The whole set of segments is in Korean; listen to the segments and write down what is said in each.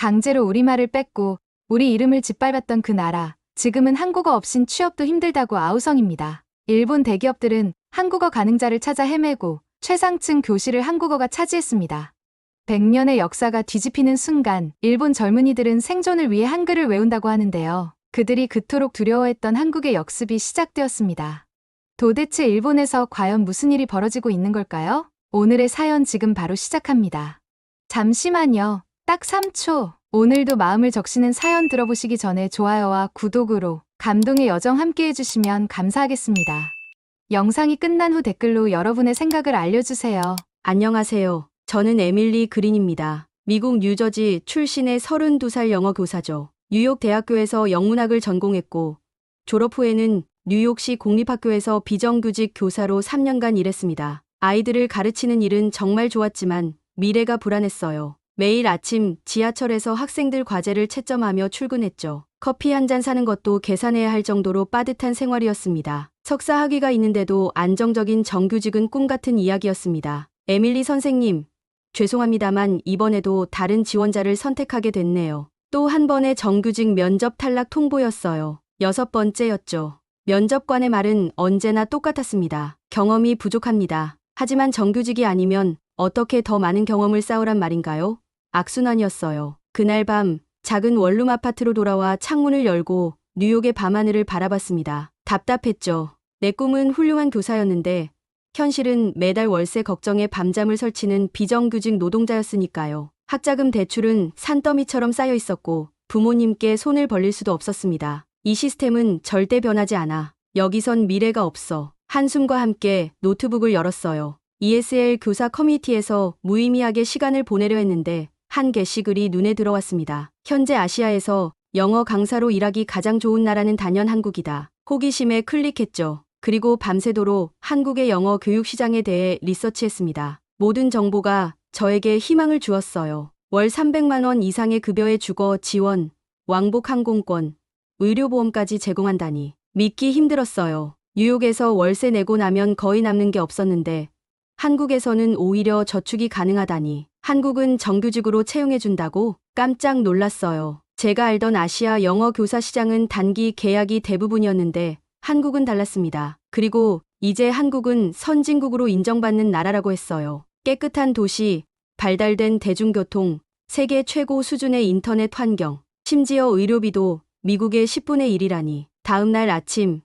강제로 우리말을 뺐고 우리 이름을 짓밟았던 그 나라. 지금은 한국어 없인 취업도 힘들다고 아우성입니다. 일본 대기업들은 한국어 가능자를 찾아 헤매고 최상층 교실을 한국어가 차지했습니다. 100년의 역사가 뒤집히는 순간 일본 젊은이들은 생존을 위해 한글을 외운다고 하는데요. 그들이 그토록 두려워했던 한국의 역습이 시작되었습니다. 도대체 일본에서 과연 무슨 일이 벌어지고 있는 걸까요? 오늘의 사연 지금 바로 시작합니다. 잠시만요. 딱 3초. 오늘도 마음을 적시는 사연 들어보시기 전에 좋아요와 구독으로 감동의 여정 함께 해주시면 감사하겠습니다. 영상이 끝난 후 댓글로 여러분의 생각을 알려주세요. 안녕하세요. 저는 에밀리 그린입니다. 미국 뉴저지 출신의 32살 영어 교사죠. 뉴욕 대학교에서 영문학을 전공했고 졸업 후에는 뉴욕시 공립학교에서 비정규직 교사로 3년간 일했습니다. 아이들을 가르치는 일은 정말 좋았지만 미래가 불안했어요. 매일 아침 지하철에서 학생들 과제를 채점하며 출근했죠. 커피 한 잔 사는 것도 계산해야 할 정도로 빠듯한 생활이었습니다. 석사 학위가 있는데도 안정적인 정규직은 꿈 같은 이야기였습니다. 에밀리 선생님, 죄송합니다만 이번에도 다른 지원자를 선택하게 됐네요. 또 한 번의 정규직 면접 탈락 통보였어요. 6번째였죠. 면접관의 말은 언제나 똑같았습니다. 경험이 부족합니다. 하지만 정규직이 아니면 어떻게 더 많은 경험을 쌓으란 말인가요? 악순환이었어요. 그날 밤 작은 원룸 아파트로 돌아와 창문을 열고 뉴욕의 밤하늘을 바라봤습니다. 답답했죠. 내 꿈은 훌륭한 교사였는데 현실은 매달 월세 걱정에 밤잠을 설치는 비정규직 노동자였으니까요. 학자금 대출은 산더미처럼 쌓여 있었고 부모님께 손을 벌릴 수도 없었습니다. 이 시스템은 절대 변하지 않아. 여기선 미래가 없어. 한숨과 함께 노트북을 열었어요. ESL 교사 커뮤니티에서 무의미하게 시간을 보내려 했는데 한 게시글이 눈에 들어왔습니다. 현재 아시아에서 영어 강사로 일하기 가장 좋은 나라는 단연 한국이다. 호기심에 클릭했죠. 그리고 밤새도록 한국의 영어 교육 시장에 대해 리서치했습니다. 모든 정보가 저에게 희망을 주었어요. 월 300만 원 이상의 급여에 주거 지원, 왕복 항공권, 의료보험까지 제공한다니 믿기 힘들었어요. 뉴욕에서 월세 내고 나면 거의 남는 게 없었는데 한국에서는 오히려 저축이 가능하다니. 한국은 정규직으로 채용해준다고 깜짝 놀랐어요. 제가 알던 아시아 영어 교사 시장은 단기 계약이 대부분이었는데 한국은 달랐습니다. 그리고 이제 한국은 선진국으로 인정받는 나라라고 했어요. 깨끗한 도시, 발달된 대중교통, 세계 최고 수준의 인터넷 환경, 심지어 의료비도 미국의 10분의 1이라니. 다음 날 아침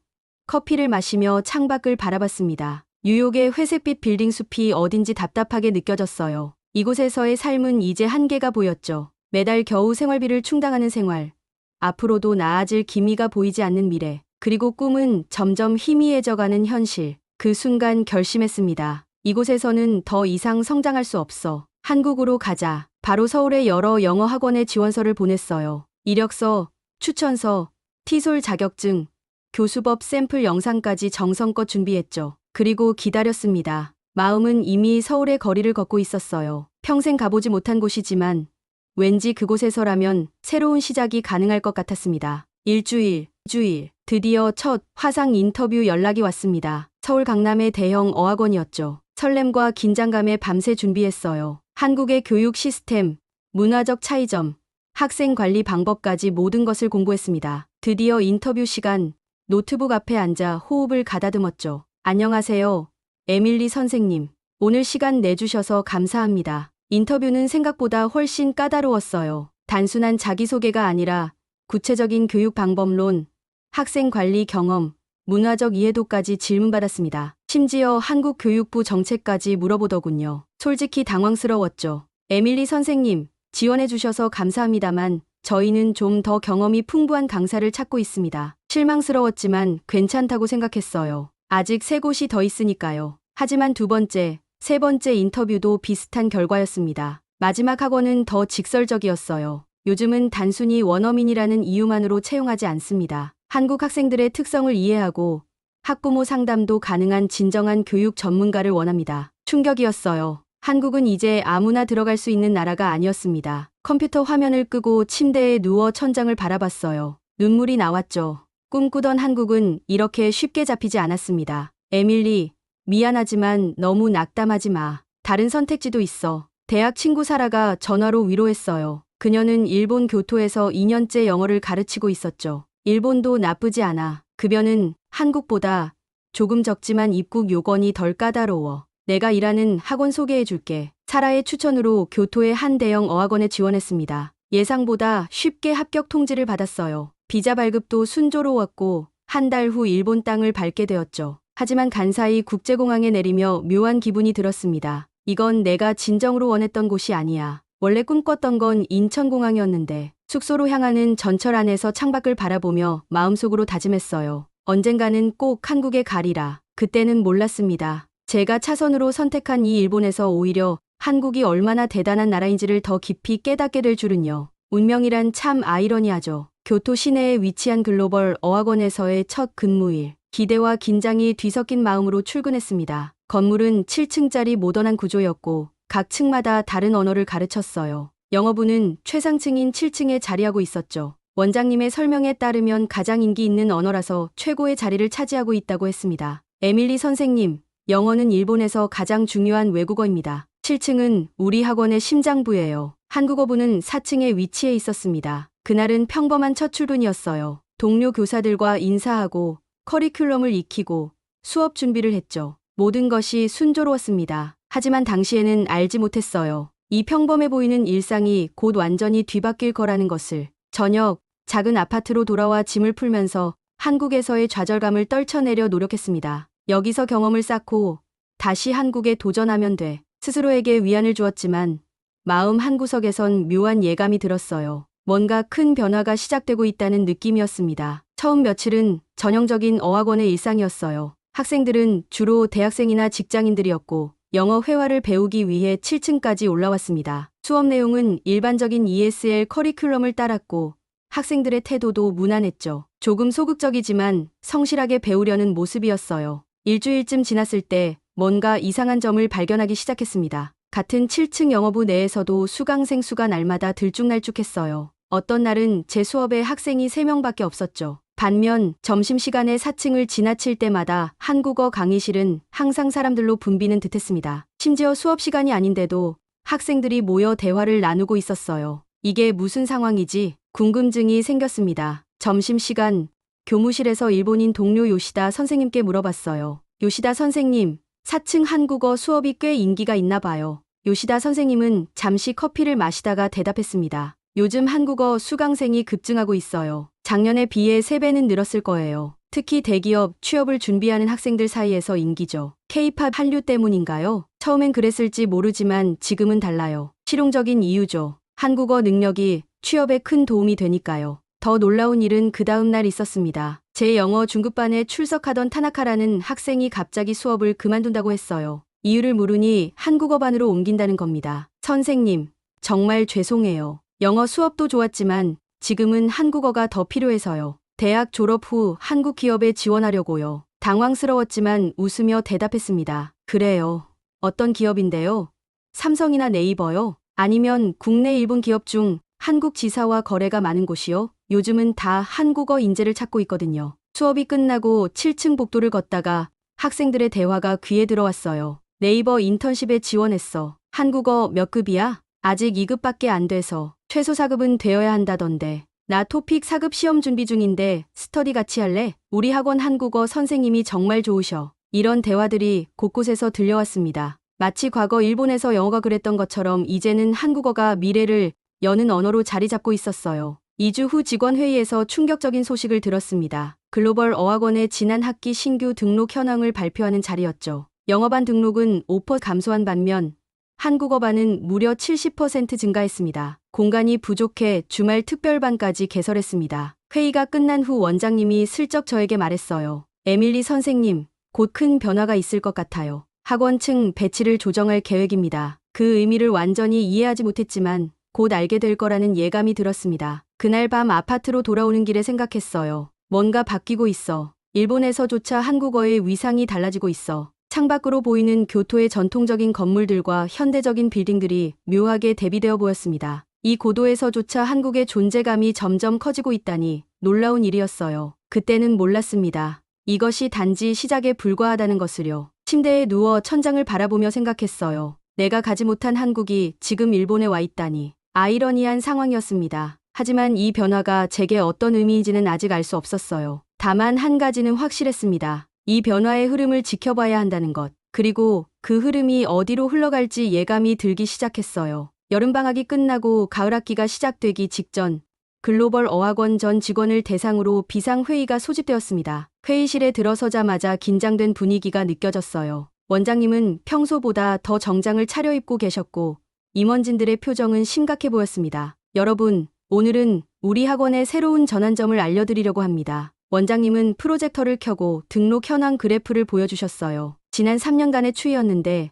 커피를 마시며 창밖을 바라봤습니다. 뉴욕의 회색빛 빌딩 숲이 어딘지 답답하게 느껴졌어요. 이곳에서의 삶은 이제 한계가 보였죠. 매달 겨우 생활비를 충당하는 생활. 앞으로도 나아질 기미가 보이지 않는 미래. 그리고 꿈은 점점 희미해져가는 현실. 그 순간 결심했습니다. 이곳에서는 더 이상 성장할 수 없어. 한국으로 가자. 바로 서울의 여러 영어 학원에 지원서를 보냈어요. 이력서, 추천서, 티솔 자격증, 교수법 샘플 영상까지 정성껏 준비했죠. 그리고 기다렸습니다. 마음은 이미 서울의 거리를 걷고 있었어요. 평생 가보지 못한 곳이지만 왠지 그곳에서라면 새로운 시작이 가능할 것 같았습니다. 일주일, 드디어 첫 화상 인터뷰 연락이 왔습니다. 서울 강남의 대형 어학원이었죠. 설렘과 긴장감에 밤새 준비했어요. 한국의 교육 시스템, 문화적 차이점, 학생 관리 방법까지 모든 것을 공부했습니다. 드디어 인터뷰 시간, 노트북 앞에 앉아 호흡을 가다듬었죠. 안녕하세요. 에밀리 선생님. 오늘 시간 내주셔서 감사합니다. 인터뷰는 생각보다 훨씬 까다로웠어요. 단순한 자기소개가 아니라 구체적인 교육 방법론, 학생 관리 경험, 문화적 이해도까지 질문받았습니다. 심지어 한국 교육부 정책까지 물어보더군요. 솔직히 당황스러웠죠. 에밀리 선생님, 지원해주셔서 감사합니다만 저희는 좀 더 경험이 풍부한 강사를 찾고 있습니다. 실망스러웠지만 괜찮다고 생각했어요. 아직 3곳이 더 있으니까요. 하지만 2번째, 3번째 인터뷰도 비슷한 결과였습니다. 마지막 학원은 더 직설적이었어요. 요즘은 단순히 원어민이라는 이유만으로 채용하지 않습니다. 한국 학생들의 특성을 이해하고 학부모 상담도 가능한 진정한 교육 전문가를 원합니다. 충격이었어요. 한국은 이제 아무나 들어갈 수 있는 나라가 아니었습니다. 컴퓨터 화면을 끄고 침대에 누워 천장을 바라봤어요. 눈물이 나왔죠. 꿈꾸던 한국은 이렇게 쉽게 잡히지 않았습니다. 에밀리, 미안하지만 너무 낙담하지 마. 다른 선택지도 있어. 대학 친구 사라가 전화로 위로했어요. 그녀는 일본 교토에서 2년째 영어를 가르치고 있었죠. 일본도 나쁘지 않아. 급여는 한국보다 조금 적지만 입국 요건이 덜 까다로워. 내가 일하는 학원 소개해 줄게. 사라의 추천으로 교토의 한 대형 어학원에 지원했습니다. 예상보다 쉽게 합격 통지를 받았어요. 비자 발급도 순조로웠고 한 달 후 일본 땅을 밟게 되었죠. 하지만 간사이 국제공항에 내리며 묘한 기분이 들었습니다. 이건 내가 진정으로 원했던 곳이 아니야. 원래 꿈꿨던 건 인천공항이었는데. 숙소로 향하는 전철 안에서 창밖을 바라보며 마음속으로 다짐했어요. 언젠가는 꼭 한국에 가리라. 그때는 몰랐습니다. 제가 차선으로 선택한 이 일본에서 오히려 한국이 얼마나 대단한 나라인지를 더 깊이 깨닫게 될 줄은요. 운명이란 참 아이러니하죠. 교토 시내에 위치한 글로벌 어학원에서의 첫 근무일. 기대와 긴장이 뒤섞인 마음으로 출근했습니다. 건물은 7층짜리 모던한 구조였고 각 층마다 다른 언어를 가르쳤어요. 영어부는 최상층인 7층에 자리하고 있었죠. 원장님의 설명에 따르면 가장 인기 있는 언어라서 최고의 자리를 차지하고 있다고 했습니다. 에밀리 선생님, 영어는 일본에서 가장 중요한 외국어입니다. 7층은 우리 학원의 심장부예요. 한국어부는 4층에 위치해 있었습니다. 그날은 평범한 첫 출근이었어요. 동료 교사들과 인사하고 커리큘럼을 익히고 수업 준비를 했죠. 모든 것이 순조로웠습니다. 하지만 당시에는 알지 못했어요. 이 평범해 보이는 일상이 곧 완전히 뒤바뀔 거라는 것을. 저녁, 작은 아파트로 돌아와 짐을 풀면서 한국에서의 좌절감을 떨쳐내려 노력했습니다. 여기서 경험을 쌓고 다시 한국에 도전하면 돼. 스스로에게 위안을 주었지만 마음 한구석에선 묘한 예감이 들었어요. 뭔가 큰 변화가 시작되고 있다는 느낌이었습니다. 처음 며칠은 전형적인 어학원의 일상이었어요. 학생들은 주로 대학생이나 직장인들이었고 영어 회화를 배우기 위해 7층까지 올라왔습니다. 수업 내용은 일반적인 ESL 커리큘럼을 따랐고 학생들의 태도도 무난했죠. 조금 소극적이지만 성실하게 배우려는 모습이었어요. 일주일쯤 지났을 때 뭔가 이상한 점을 발견하기 시작했습니다. 같은 7층 영어부 내에서도 수강생 수가 날마다 들쭉날쭉했어요. 어떤 날은 제 수업에 학생이 3명밖에 없었죠. 반면 점심시간에 4층을 지나칠 때마다 한국어 강의실은 항상 사람들로 붐비는 듯했습니다. 심지어 수업 시간이 아닌데도 학생들이 모여 대화를 나누고 있었어요. 이게 무슨 상황이지? 궁금증이 생겼습니다. 점심시간, 교무실에서 일본인 동료 요시다 선생님께 물어봤어요. 요시다 선생님, 4층 한국어 수업이 꽤 인기가 있나 봐요. 요시다 선생님은 잠시 커피를 마시다가 대답했습니다. 요즘 한국어 수강생이 급증하고 있어요. 작년에 비해 3배는 늘었을 거예요. 특히 대기업 취업을 준비하는 학생들 사이에서 인기죠. K-팝 한류 때문인가요? 처음엔 그랬을지 모르지만 지금은 달라요. 실용적인 이유죠. 한국어 능력이 취업에 큰 도움이 되니까요. 더 놀라운 일은 그 다음 날 있었습니다. 제 영어 중급반에 출석하던 타나카라는 학생이 갑자기 수업을 그만둔다고 했어요. 이유를 물으니 한국어반으로 옮긴다는 겁니다. 선생님, 정말 죄송해요. 영어 수업도 좋았지만 지금은 한국어가 더 필요해서요. 대학 졸업 후 한국 기업에 지원하려고요. 당황스러웠지만 웃으며 대답했습니다. 그래요. 어떤 기업인데요? 삼성이나 네이버요? 아니면 국내 일본 기업 중 한국 지사와 거래가 많은 곳이요? 요즘은 다 한국어 인재를 찾고 있거든요. 수업이 끝나고 7층 복도를 걷다가 학생들의 대화가 귀에 들어왔어요. 네이버 인턴십에 지원했어. 한국어 몇 급이야? 아직 2급밖에 안 돼서. 최소 4급은 되어야 한다던데. 나 토픽 4급 시험 준비 중인데 스터디 같이 할래? 우리 학원 한국어 선생님이 정말 좋으셔. 이런 대화들이 곳곳에서 들려왔습니다. 마치 과거 일본에서 영어가 그랬던 것처럼 이제는 한국어가 미래를 여는 언어로 자리 잡고 있었어요. 2주 후 직원회의에서 충격적인 소식을 들었습니다. 글로벌 어학원의 지난 학기 신규 등록 현황을 발표하는 자리였죠. 영어반 등록은 5% 감소한 반면 한국어반은 무려 70% 증가했습니다. 공간이 부족해 주말 특별반까지 개설했습니다. 회의가 끝난 후 원장님이 슬쩍 저에게 말했어요. 에밀리 선생님, 곧 큰 변화가 있을 것 같아요. 학원층 배치를 조정할 계획입니다. 그 의미를 완전히 이해하지 못했지만 곧 알게 될 거라는 예감이 들었습니다. 그날 밤 아파트로 돌아오는 길에 생각했어요. 뭔가 바뀌고 있어. 일본에서조차 한국어의 위상이 달라지고 있어. 창밖으로 보이는 교토의 전통적인 건물들과 현대적인 빌딩들이 묘하게 대비되어 보였습니다. 이 고도에서조차 한국의 존재감이 점점 커지고 있다니 놀라운 일이었어요. 그때는 몰랐습니다. 이것이 단지 시작에 불과하다는 것을요. 침대에 누워 천장을 바라보며 생각했어요. 내가 가지 못한 한국이 지금 일본에 와 있다니. 아이러니한 상황이었습니다. 하지만 이 변화가 제게 어떤 의미인지는 아직 알 수 없었어요. 다만 한 가지는 확실했습니다. 이 변화의 흐름을 지켜봐야 한다는 것. 그리고 그 흐름이 어디로 흘러갈지 예감이 들기 시작했어요. 여름방학이 끝나고 가을학기가 시작되기 직전 글로벌 어학원 전 직원을 대상으로 비상회의가 소집되었습니다. 회의실에 들어서자마자 긴장된 분위기가 느껴졌어요. 원장님은 평소보다 더 정장을 차려입고 계셨고 임원진들의 표정은 심각해 보였습니다. 여러분, 오늘은 우리 학원의 새로운 전환점을 알려드리려고 합니다. 원장님은 프로젝터를 켜고 등록 현황 그래프를 보여주셨어요. 지난 3년간의 추이였는데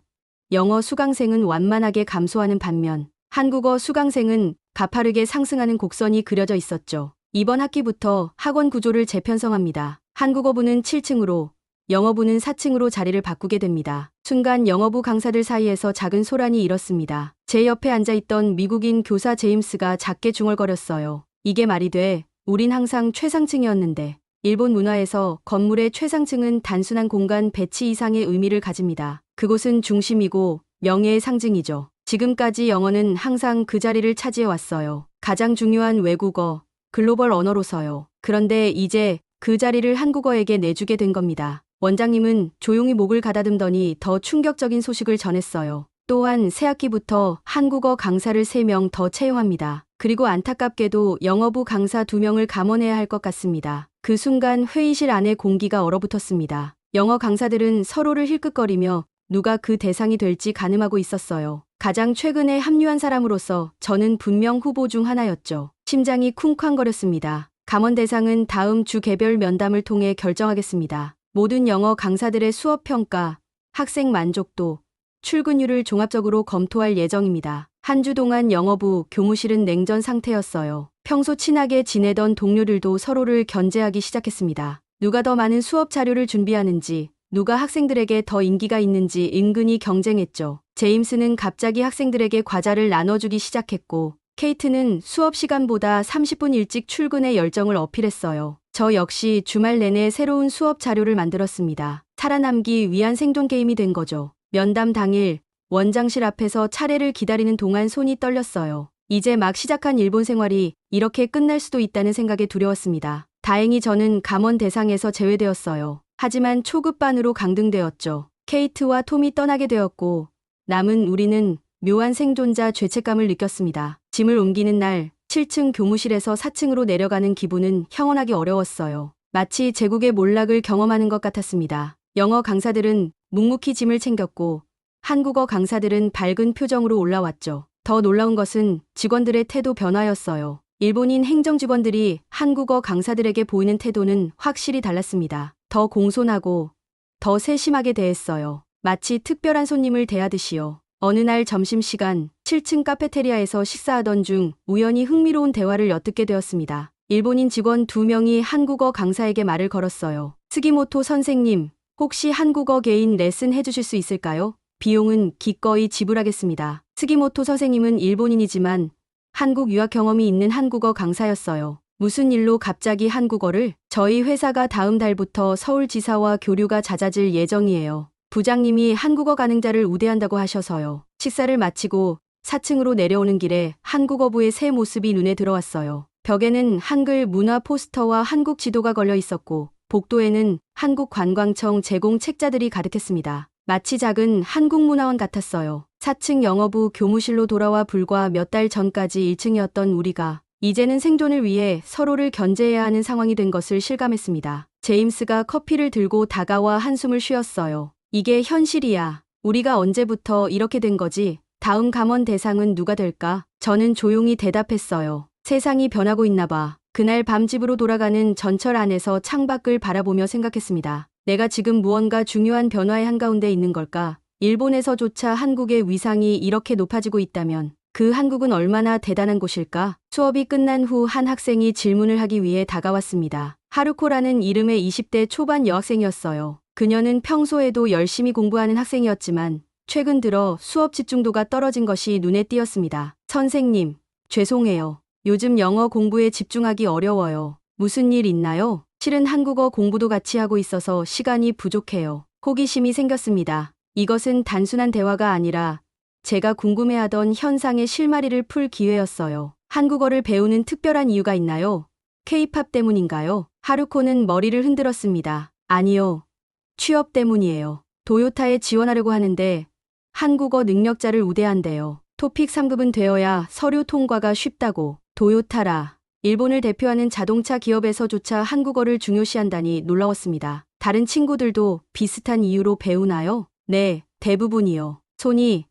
영어 수강생은 완만하게 감소하는 반면 한국어 수강생은 가파르게 상승하는 곡선이 그려져 있었죠. 이번 학기부터 학원 구조를 재편성합니다. 한국어부는 7층으로, 영어부는 4층으로 자리를 바꾸게 됩니다. 순간 영어부 강사들 사이에서 작은 소란이 일었습니다. 제 옆에 앉아있던 미국인 교사 제임스가 작게 중얼거렸어요. 이게 말이 돼. 우린 항상 최상층이었는데. 일본 문화에서 건물의 최상층은 단순한 공간 배치 이상의 의미를 가집니다. 그곳은 중심이고 명예의 상징이죠. 지금까지 영어는 항상 그 자리를 차지해 왔어요. 가장 중요한 외국어, 글로벌 언어로서요. 그런데 이제 그 자리를 한국어에게 내주게 된 겁니다. 원장님은 조용히 목을 가다듬더니 더 충격적인 소식을 전했어요. 또한 새학기부터 한국어 강사를 3명 더 채용합니다. 그리고 안타깝게도 영어부 강사 2명을 감원해야 할 것 같습니다. 그 순간 회의실 안에 공기가 얼어붙었습니다. 영어 강사들은 서로를 힐끗거리며 누가 그 대상이 될지 가늠하고 있었어요. 가장 최근에 합류한 사람으로서 저는 분명 후보 중 하나였죠. 심장이 쿵쾅거렸습니다. 감원 대상은 다음 주 개별 면담을 통해 결정하겠습니다. 모든 영어 강사들의 수업 평가, 학생 만족도, 출근율을 종합적으로 검토할 예정입니다. 한 주 동안 영어부 교무실은 냉전 상태였어요. 평소 친하게 지내던 동료들도 서로를 견제하기 시작했습니다. 누가 더 많은 수업 자료를 준비하는지, 누가 학생들에게 더 인기가 있는지 은근히 경쟁했죠. 제임스는 갑자기 학생들에게 과자를 나눠주기 시작했고, 케이트는 수업 시간보다 30분 일찍 출근해 열정을 어필했어요. 저 역시 주말 내내 새로운 수업 자료를 만들었습니다. 살아남기 위한 생존 게임이 된 거죠. 면담 당일, 원장실 앞에서 차례를 기다리는 동안 손이 떨렸어요. 이제 막 시작한 일본 생활이 이렇게 끝날 수도 있다는 생각에 두려웠습니다. 다행히 저는 감원 대상에서 제외되었어요. 하지만 초급반으로 강등되었죠. 케이트와 톰이 떠나게 되었고 남은 우리는 묘한 생존자 죄책감을 느꼈습니다. 짐을 옮기는 날 7층 교무실에서 4층으로 내려가는 기분은 형언하기 어려웠어요. 마치 제국의 몰락을 경험하는 것 같았습니다. 영어 강사들은 묵묵히 짐을 챙겼고 한국어 강사들은 밝은 표정으로 올라왔죠. 더 놀라운 것은 직원들의 태도 변화였어요. 일본인 행정직원들이 한국어 강사들에게 보이는 태도는 확실히 달랐습니다. 더 공손하고 더 세심하게 대했어요. 마치 특별한 손님을 대하듯이요. 어느 날 점심시간 7층 카페테리아에서 식사하던 중 우연히 흥미로운 대화를 엿듣게 되었습니다. 일본인 직원 2명이 한국어 강사에게 말을 걸었어요. 스기모토 선생님, 혹시 한국어 개인 레슨 해주실 수 있을까요? 비용은 기꺼이 지불하겠습니다. 스기모토 선생님은 일본인이지만 한국 유학 경험이 있는 한국어 강사였어요. 무슨 일로 갑자기 한국어를? 저희 회사가 다음 달부터 서울지사와 교류가 잦아질 예정이에요. 부장님이 한국어 가능자를 우대한다고 하셔서요. 식사를 마치고 4층으로 내려오는 길에 한국어부의 새 모습이 눈에 들어왔어요. 벽에는 한글 문화 포스터와 한국 지도가 걸려 있었고 복도에는 한국관광청 제공 책자들이 가득했습니다. 마치 작은 한국문화원 같았어요. 4층 영어부 교무실로 돌아와 불과 몇 달 전까지 1층이었던 우리가 이제는 생존을 위해 서로를 견제해야 하는 상황이 된 것을 실감했습니다. 제임스가 커피를 들고 다가와 한숨을 쉬었어요. 이게 현실이야. 우리가 언제부터 이렇게 된 거지? 다음 감원 대상은 누가 될까? 저는 조용히 대답했어요. 세상이 변하고 있나 봐. 그날 밤 집으로 돌아가는 전철 안에서 창밖을 바라보며 생각했습니다. 내가 지금 무언가 중요한 변화의 한가운데 있는 걸까? 일본에서조차 한국의 위상이 이렇게 높아지고 있다면 그 한국은 얼마나 대단한 곳일까? 수업이 끝난 후 한 학생이 질문을 하기 위해 다가왔습니다. 하루코라는 이름의 20대 초반 여학생이었어요. 그녀는 평소에도 열심히 공부하는 학생이었지만 최근 들어 수업 집중도가 떨어진 것이 눈에 띄었습니다. 선생님, 죄송해요. 요즘 영어 공부에 집중하기 어려워요. 무슨 일 있나요? 실은 한국어 공부도 같이 하고 있어서 시간이 부족해요. 호기심이 생겼습니다. 이것은 단순한 대화가 아니라 제가 궁금해하던 현상의 실마리를 풀 기회였어요. 한국어를 배우는 특별한 이유가 있나요? K-팝 때문인가요? 하루코는 머리를 흔들었습니다. 아니요. 취업 때문이에요. 도요타에 지원하려고 하는데 한국어 능력자를 우대한대요. 토픽 3급은 되어야 서류 통과가 쉽다고. 도요타라. 일본을 대표하는 자동차 기업에서조차 한국어를 중요시한다니 놀라웠습니다. 다른 친구들도 비슷한 이유로 배우나요? 네, 대부분이요. 소니,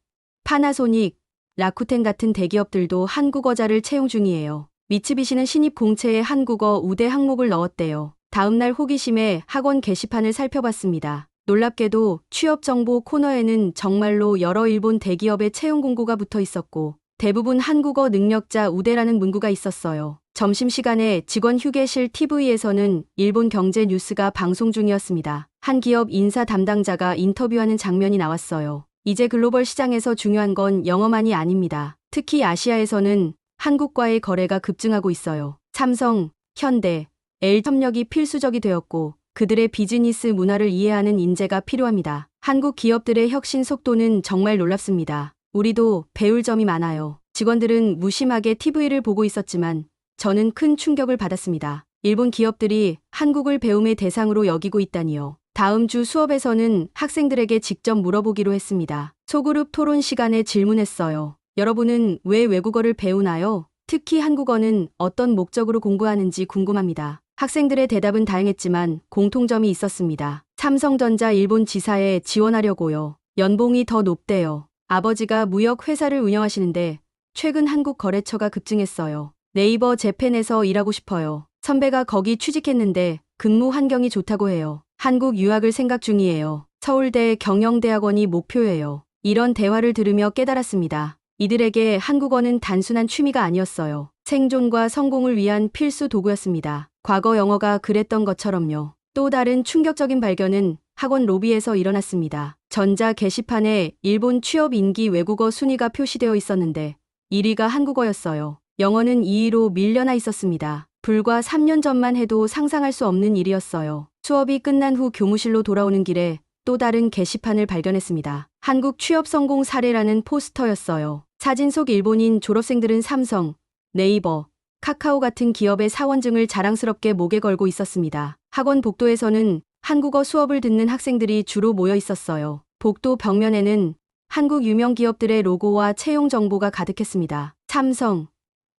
파나소닉, 라쿠텐 같은 대기업들도 한국어자를 채용 중이에요. 미츠비시는 신입 공채에 한국어 우대 항목을 넣었대요. 다음날 호기심에 학원 게시판을 살펴봤습니다. 놀랍게도 취업 정보 코너에는 정말로 여러 일본 대기업의 채용 공고가 붙어 있었고 대부분 한국어 능력자 우대라는 문구가 있었어요. 점심시간에 직원 휴게실 TV에서는 일본 경제 뉴스가 방송 중이었습니다. 한 기업 인사 담당자가 인터뷰하는 장면이 나왔어요. 이제 글로벌 시장에서 중요한 건 영어만이 아닙니다. 특히 아시아에서는 한국과의 거래가 급증하고 있어요. 삼성, 현대, L 협력이 필수적이 되었고 그들의 비즈니스 문화를 이해하는 인재가 필요합니다. 한국 기업들의 혁신 속도는 정말 놀랍습니다. 우리도 배울 점이 많아요. 직원들은 무심하게 TV를 보고 있었지만 저는 큰 충격을 받았습니다. 일본 기업들이 한국을 배움의 대상으로 여기고 있다니요. 다음 주 수업에서는 학생들에게 직접 물어보기로 했습니다. 소그룹 토론 시간에 질문했어요. 여러분은 왜 외국어를 배우나요? 특히 한국어는 어떤 목적으로 공부하는지 궁금합니다. 학생들의 대답은 다양했지만 공통점이 있었습니다. 삼성전자 일본 지사에 지원하려고요. 연봉이 더 높대요. 아버지가 무역 회사를 운영하시는데 최근 한국 거래처가 급증했어요. 네이버 재팬에서 일하고 싶어요. 선배가 거기 취직했는데 근무 환경이 좋다고 해요. 한국 유학을 생각 중이에요. 서울대 경영대학원이 목표예요. 이런 대화를 들으며 깨달았습니다. 이들에게 한국어는 단순한 취미가 아니었어요. 생존과 성공을 위한 필수 도구였습니다. 과거 영어가 그랬던 것처럼요. 또 다른 충격적인 발견은 학원 로비에서 일어났습니다. 전자 게시판에 일본 취업 인기 외국어 순위가 표시되어 있었는데 1위가 한국어였어요. 영어는 2위로 밀려나 있었습니다. 불과 3년 전만 해도 상상할 수 없는 일이었어요. 수업이 끝난 후 교무실로 돌아오는 길에 또 다른 게시판을 발견했습니다. 한국 취업 성공 사례라는 포스터였어요. 사진 속 일본인 졸업생들은 삼성, 네이버, 카카오 같은 기업의 사원증을 자랑스럽게 목에 걸고 있었습니다. 학원 복도에서는 한국어 수업을 듣는 학생들이 주로 모여 있었어요. 복도 벽면에는 한국 유명 기업들의 로고와 채용 정보가 가득했습니다. 삼성,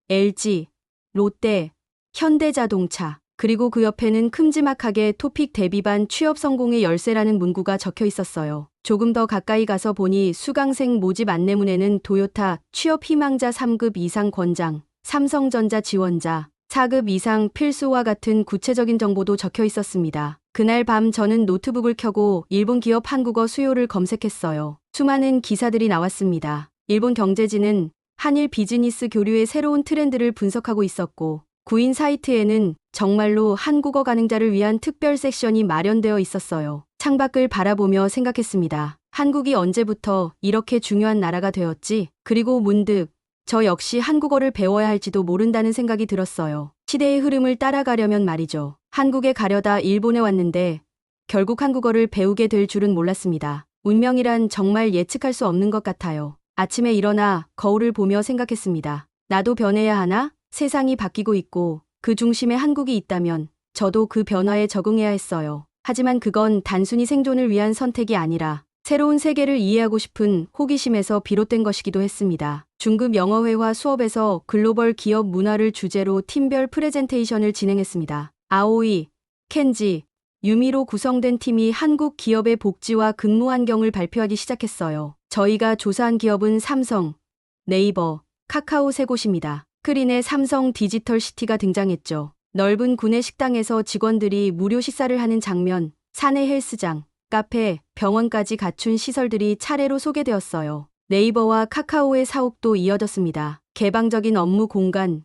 LG, 롯데, 현대자동차, 그리고 그 옆에는 큼지막하게 토픽 대비반 취업 성공의 열쇠라는 문구가 적혀 있었어요. 조금 더 가까이 가서 보니 수강생 모집 안내문에는 도요타 취업 희망자 3급 이상 권장, 삼성전자 지원자, 4급 이상 필수와 같은 구체적인 정보도 적혀 있었습니다. 그날 밤 저는 노트북을 켜고 일본 기업 한국어 수요를 검색했어요. 수많은 기사들이 나왔습니다. 일본 경제지는 한일 비즈니스 교류의 새로운 트렌드를 분석하고 있었고 구인 사이트에는 정말로 한국어 가능자를 위한 특별 섹션이 마련되어 있었어요. 창밖을 바라보며 생각했습니다. 한국이 언제부터 이렇게 중요한 나라가 되었지? 그리고 문득 저 역시 한국어를 배워야 할지도 모른다는 생각이 들었어요. 시대의 흐름을 따라가려면 말이죠. 한국에 가려다 일본에 왔는데 결국 한국어를 배우게 될 줄은 몰랐습니다. 운명이란 정말 예측할 수 없는 것 같아요. 아침에 일어나 거울을 보며 생각했습니다. 나도 변해야 하나? 세상이 바뀌고 있고 그 중심에 한국이 있다면 저도 그 변화에 적응해야 했어요. 하지만 그건 단순히 생존을 위한 선택이 아니라 새로운 세계를 이해하고 싶은 호기심에서 비롯된 것이기도 했습니다. 중급 영어회화 수업에서 글로벌 기업 문화를 주제로 팀별 프레젠테이션을 진행했습니다. 아오이, 켄지, 유미로 구성된 팀이 한국 기업의 복지와 근무 환경을 발표하기 시작했어요. 저희가 조사한 기업은 삼성, 네이버, 카카오 세 곳입니다. 스크린에 삼성 디지털 시티가 등장했죠. 넓은 구내 식당에서 직원들이 무료 식사를 하는 장면, 사내 헬스장, 카페, 병원까지 갖춘 시설들이 차례로 소개되었어요. 네이버와 카카오의 사옥도 이어졌습니다. 개방적인 업무 공간,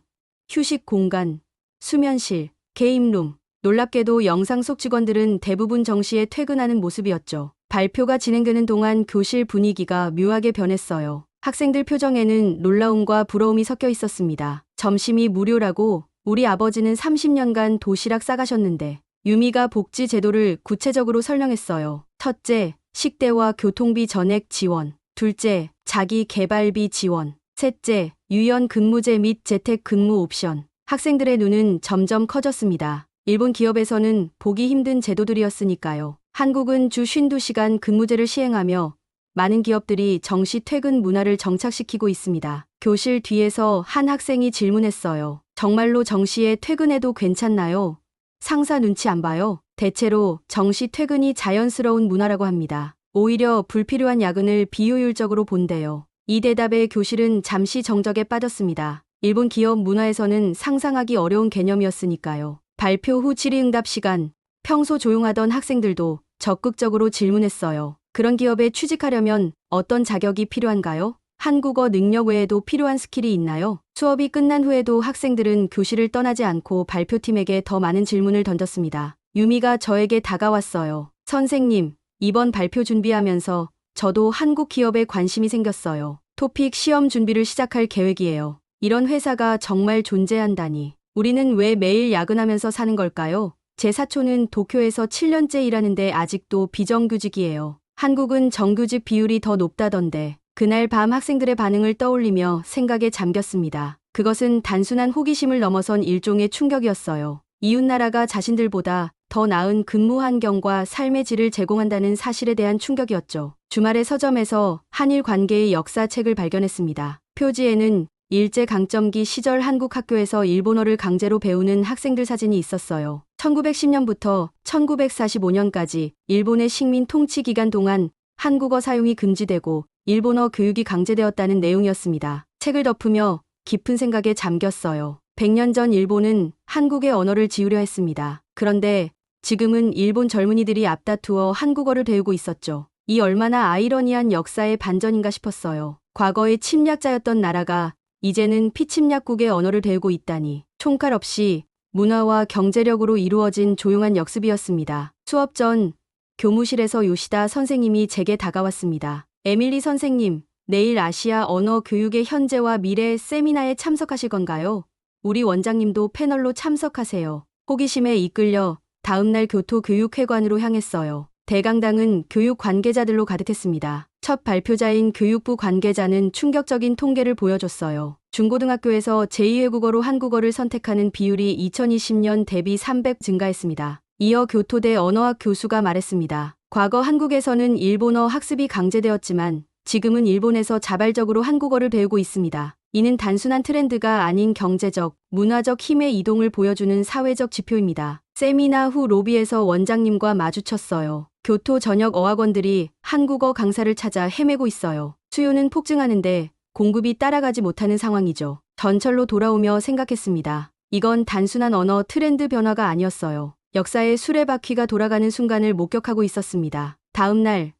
휴식 공간, 수면실, 게임룸. 놀랍게도 영상 속 직원들은 대부분 정시에 퇴근하는 모습이었죠. 발표가 진행되는 동안 교실 분위기가 묘하게 변했어요. 학생들 표정에는 놀라움과 부러움이 섞여 있었습니다. 점심이 무료라고 우리 아버지는 30년간 도시락 싸가셨는데 유미가 복지 제도를 구체적으로 설명했어요. 첫째, 식대와 교통비 전액 지원. 둘째, 자기 개발비 지원. 셋째, 유연 근무제 및 재택 근무 옵션. 학생들의 눈은 점점 커졌습니다. 일본 기업에서는 보기 힘든 제도들이었으니까요. 한국은 주 52시간 근무제를 시행하며 많은 기업들이 정시 퇴근 문화를 정착시키고 있습니다. 교실 뒤에서 한 학생이 질문했어요. 정말로 정시에 퇴근해도 괜찮나요? 상사 눈치 안 봐요? 대체로 정시 퇴근이 자연스러운 문화라고 합니다. 오히려 불필요한 야근을 비효율적으로 본대요. 이 대답에 교실은 잠시 정적에 빠졌습니다. 일본 기업 문화에서는 상상하기 어려운 개념이었으니까요. 발표 후 질의응답 시간, 평소 조용하던 학생들도 적극적으로 질문했어요. 그런 기업에 취직하려면 어떤 자격이 필요한가요? 한국어 능력 외에도 필요한 스킬이 있나요? 수업이 끝난 후에도 학생들은 교실을 떠나지 않고 발표팀에게 더 많은 질문을 던졌습니다. 유미가 저에게 다가왔어요. 선생님, 이번 발표 준비하면서 저도 한국 기업에 관심이 생겼어요. 토픽 시험 준비를 시작할 계획이에요. 이런 회사가 정말 존재한다니. 우리는 왜 매일 야근하면서 사는 걸까요? 제 사촌은 도쿄에서 7년째 일하는데 아직도 비정규직이에요. 한국은 정규직 비율이 더 높다던데. 그날 밤 학생들의 반응을 떠올리며 생각에 잠겼습니다. 그것은 단순한 호기심을 넘어선 일종의 충격이었어요. 이웃나라가 자신들보다 더 나은 근무 환경과 삶의 질을 제공한다는 사실에 대한 충격이었죠. 주말에 서점에서 한일 관계의 역사책을 발견했습니다. 표지에는 일제강점기 시절 한국 학교에서 일본어를 강제로 배우는 학생들 사진이 있었어요. 1910년부터 1945년까지 일본의 식민 통치 기간 동안 한국어 사용이 금지되고 일본어 교육이 강제되었다는 내용이었습니다. 책을 덮으며 깊은 생각에 잠겼어요. 100년 전 일본은 한국의 언어를 지우려 했습니다. 그런데 지금은 일본 젊은이들이 앞다투어 한국어를 배우고 있었죠. 이 얼마나 아이러니한 역사의 반전인가 싶었어요. 과거의 침략자였던 나라가 이제는 피침략국의 언어를 배우고 있다니. 총칼 없이 문화와 경제력으로 이루어진 조용한 역습이었습니다. 수업 전 교무실에서 요시다 선생님이 제게 다가왔습니다. 에밀리 선생님, 내일 아시아 언어 교육의 현재와 미래 세미나에 참석하실 건가요? 우리 원장님도 패널로 참석하세요. 호기심에 이끌려 다음날 교토교육회관으로 향했어요. 대강당은 교육 관계자들로 가득했습니다. 첫 발표자인 교육부 관계자는 충격적인 통계를 보여줬어요. 중고등학교에서 제2외국어로 한국어를 선택하는 비율이 2020년 대비 300 증가했습니다. 이어 교토대 언어학 교수가 말했습니다. 과거 한국에서는 일본어 학습이 강제되었지만 지금은 일본에서 자발적으로 한국어를 배우고 있습니다. 이는 단순한 트렌드가 아닌 경제적, 문화적 힘의 이동을 보여주는 사회적 지표입니다. 세미나 후 로비에서 원장님과 마주쳤어요. 교토 전역 어학원들이 한국어 강사를 찾아 헤매고 있어요. 수요는 폭증하는데 공급이 따라가지 못하는 상황이죠. 전철로 돌아오며 생각했습니다. 이건 단순한 언어 트렌드 변화가 아니었어요. 역사의 수레바퀴가 돌아가는 순간을 목격하고 있었습니다. 다음 날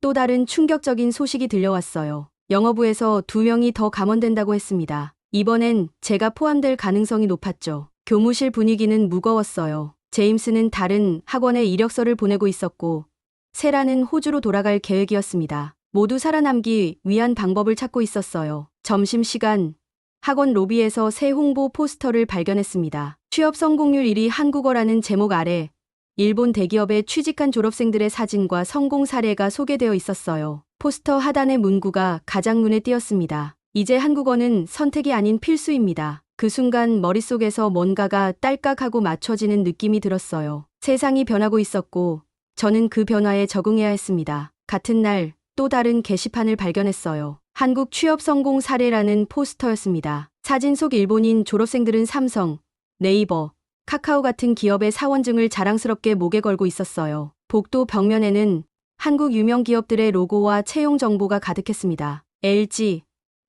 또 다른 충격적인 소식이 들려왔어요. 영어부에서 2명이 더 감원된다고 했습니다. 이번엔 제가 포함될 가능성이 높았죠. 교무실 분위기는 무거웠어요. 제임스는 다른 학원에 이력서를 보내고 있었고 세라는 호주로 돌아갈 계획이었습니다. 모두 살아남기 위한 방법을 찾고 있었어요. 점심시간 학원 로비에서 새 홍보 포스터를 발견했습니다. 취업 성공률 1위 한국어라는 제목 아래 일본 대기업에 취직한 졸업생들의 사진과 성공 사례가 소개되어 있었어요. 포스터 하단의 문구가 가장 눈에 띄었습니다. 이제 한국어는 선택이 아닌 필수입니다. 그 순간 머릿속에서 뭔가가 딸깍하고 맞춰지는 느낌이 들었어요. 세상이 변하고 있었고 저는 그 변화에 적응해야 했습니다. 같은 날 또 다른 게시판을 발견했어요. 한국 취업 성공 사례라는 포스터였습니다. 사진 속 일본인 졸업생들은 삼성, 네이버, 카카오 같은 기업의 사원증을 자랑스럽게 목에 걸고 있었어요. 복도 벽면에는 한국 유명 기업들의 로고와 채용 정보가 가득했습니다. LG,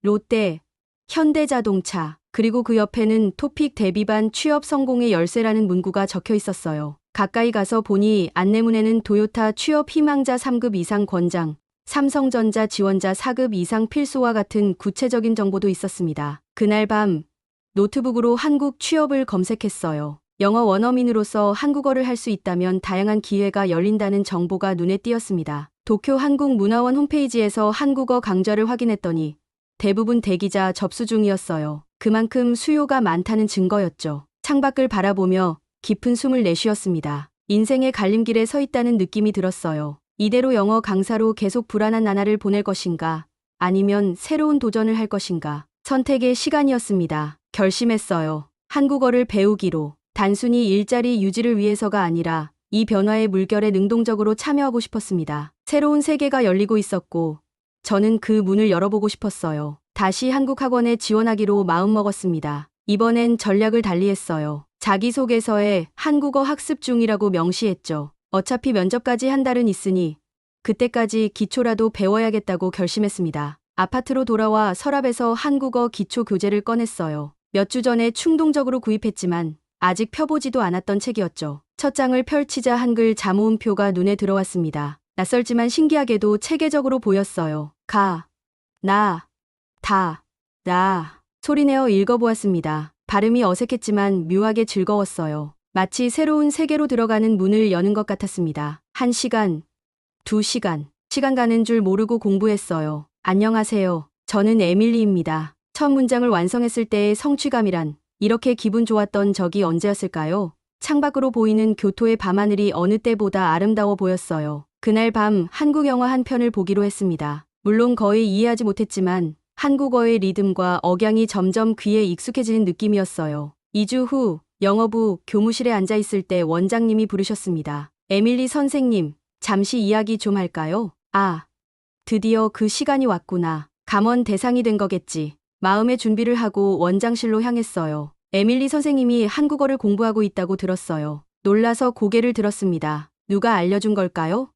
롯데, 현대자동차, 그리고 그 옆에는 토픽 대비반 취업 성공의 열쇠라는 문구가 적혀 있었어요. 가까이 가서 보니 안내문에는 도요타 취업 희망자 3급 이상 권장, 삼성전자 지원자 4급 이상 필수와 같은 구체적인 정보도 있었습니다. 그날 밤 노트북으로 한국 취업을 검색했어요. 영어 원어민으로서 한국어를 할 수 있다면 다양한 기회가 열린다는 정보가 눈에 띄었습니다. 도쿄 한국문화원 홈페이지에서 한국어 강좌를 확인했더니 대부분 대기자 접수 중이었어요. 그만큼 수요가 많다는 증거였죠. 창밖을 바라보며 깊은 숨을 내쉬었습니다. 인생의 갈림길에 서 있다는 느낌이 들었어요. 이대로 영어 강사로 계속 불안한 나날을 보낼 것인가 아니면 새로운 도전을 할 것인가. 선택의 시간이었습니다. 결심했어요. 한국어를 배우기로. 단순히 일자리 유지를 위해서가 아니라 이 변화의 물결에 능동적으로 참여하고 싶었습니다. 새로운 세계가 열리고 있었고 저는 그 문을 열어보고 싶었어요. 다시 한국 학원에 지원하기로 마음먹었습니다. 이번엔 전략을 달리했어요. 자기소개서에 한국어 학습 중이라고 명시했죠. 어차피 면접까지 한 달은 있으니 그때까지 기초라도 배워야겠다고 결심했습니다. 아파트로 돌아와 서랍에서 한국어 기초 교재를 꺼냈어요. 몇 주 전에 충동적으로 구입했지만 아직 펴보지도 않았던 책이었죠. 첫 장을 펼치자 한글 자모음표가 눈에 들어왔습니다. 낯설지만 신기하게도 체계적으로 보였어요. 가, 나, 다, 나. 소리내어 읽어보았습니다. 발음이 어색했지만 묘하게 즐거웠어요. 마치 새로운 세계로 들어가는 문을 여는 것 같았습니다. 1시간, 2시간. 시간 가는 줄 모르고 공부했어요. 안녕하세요. 저는 에밀리입니다. 첫 문장을 완성했을 때의 성취감이란 이렇게 기분 좋았던 적이 언제였을까요? 창밖으로 보이는 교토의 밤하늘이 어느 때보다 아름다워 보였어요. 그날 밤 한국 영화 한 편을 보기로 했습니다. 물론 거의 이해하지 못했지만 한국어의 리듬과 억양이 점점 귀에 익숙해지는 느낌이었어요. 2주 후 영어부 교무실에 앉아 있을 때 원장님이 부르셨습니다. 에밀리 선생님, 잠시 이야기 좀 할까요? 아, 드디어 그 시간이 왔구나. 감원 대상이 된 거겠지. 마음의 준비를 하고 원장실로 향했어요. 에밀리 선생님이 한국어를 공부하고 있다고 들었어요. 놀라서 고개를 들었습니다. 누가 알려준 걸까요?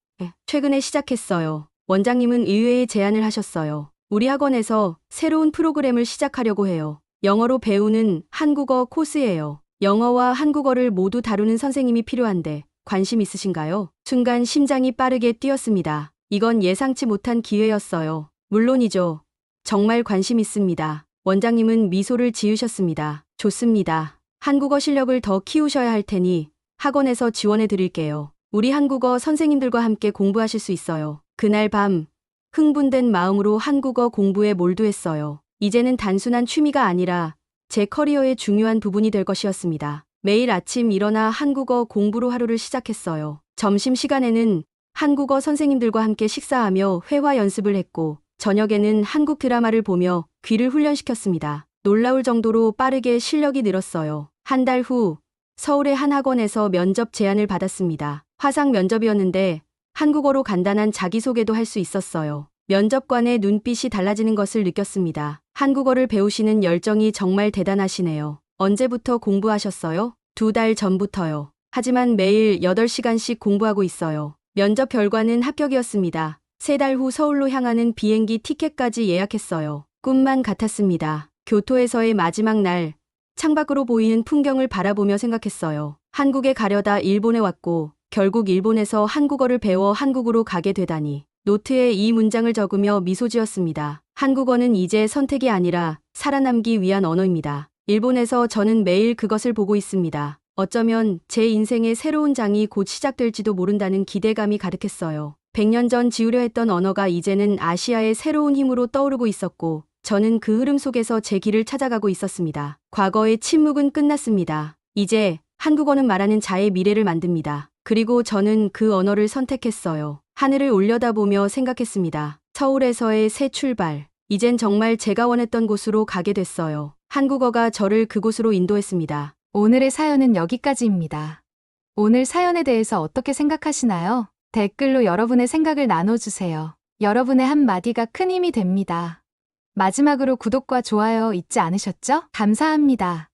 최근에 시작했어요. 원장님은 의외의 제안을 하셨어요. 우리 학원에서 새로운 프로그램을 시작하려고 해요. 영어로 배우는 한국어 코스예요. 영어와 한국어를 모두 다루는 선생님이 필요한데 관심 있으신가요? 순간 심장이 빠르게 뛰었습니다. 이건 예상치 못한 기회였어요. 물론이죠. 정말 관심 있습니다. 원장님은 미소를 지으셨습니다. 좋습니다. 한국어 실력을 더 키우셔야 할 테니 학원에서 지원해 드릴게요. 우리 한국어 선생님들과 함께 공부하실 수 있어요. 그날 밤 흥분된 마음으로 한국어 공부에 몰두했어요. 이제는 단순한 취미가 아니라 제 커리어의 중요한 부분이 될 것이었습니다. 매일 아침 일어나 한국어 공부로 하루를 시작했어요. 점심시간에는 한국어 선생님들과 함께 식사하며 회화 연습을 했고 저녁에는 한국 드라마를 보며 귀를 훈련시켰습니다. 놀라울 정도로 빠르게 실력이 늘었어요. 한 달 후 서울의 한 학원에서 면접 제안을 받았습니다. 화상 면접이었는데 한국어로 간단한 자기소개도 할 수 있었어요. 면접관의 눈빛이 달라지는 것을 느꼈습니다. 한국어를 배우시는 열정이 정말 대단하시네요. 언제부터 공부하셨어요? 2달 전부터요. 하지만 매일 8시간씩 공부하고 있어요. 면접 결과는 합격이었습니다. 3달 후 서울로 향하는 비행기 티켓까지 예약했어요. 꿈만 같았습니다. 교토에서의 마지막 날, 창밖으로 보이는 풍경을 바라보며 생각했어요. 한국에 가려다 일본에 왔고 결국 일본에서 한국어를 배워 한국으로 가게 되다니. 노트에 이 문장을 적으며 미소 지었습니다. 한국어는 이제 선택이 아니라 살아남기 위한 언어입니다. 일본에서 저는 매일 그것을 보고 있습니다. 어쩌면 제 인생의 새로운 장이 곧 시작될지도 모른다는 기대감이 가득했어요. 100년 전 지우려 했던 언어가 이제는 아시아의 새로운 힘으로 떠오르고 있었고 저는 그 흐름 속에서 제 길을 찾아가고 있었습니다. 과거의 침묵은 끝났습니다. 이제 한국어는 말하는 자의 미래를 만듭니다. 그리고 저는 그 언어를 선택했어요. 하늘을 올려다보며 생각했습니다. 서울에서의 새 출발. 이젠 정말 제가 원했던 곳으로 가게 됐어요. 한국어가 저를 그곳으로 인도했습니다. 오늘의 사연은 여기까지입니다. 오늘 사연에 대해서 어떻게 생각하시나요? 댓글로 여러분의 생각을 나눠주세요. 여러분의 한마디가 큰 힘이 됩니다. 마지막으로 구독과 좋아요 잊지 않으셨죠? 감사합니다.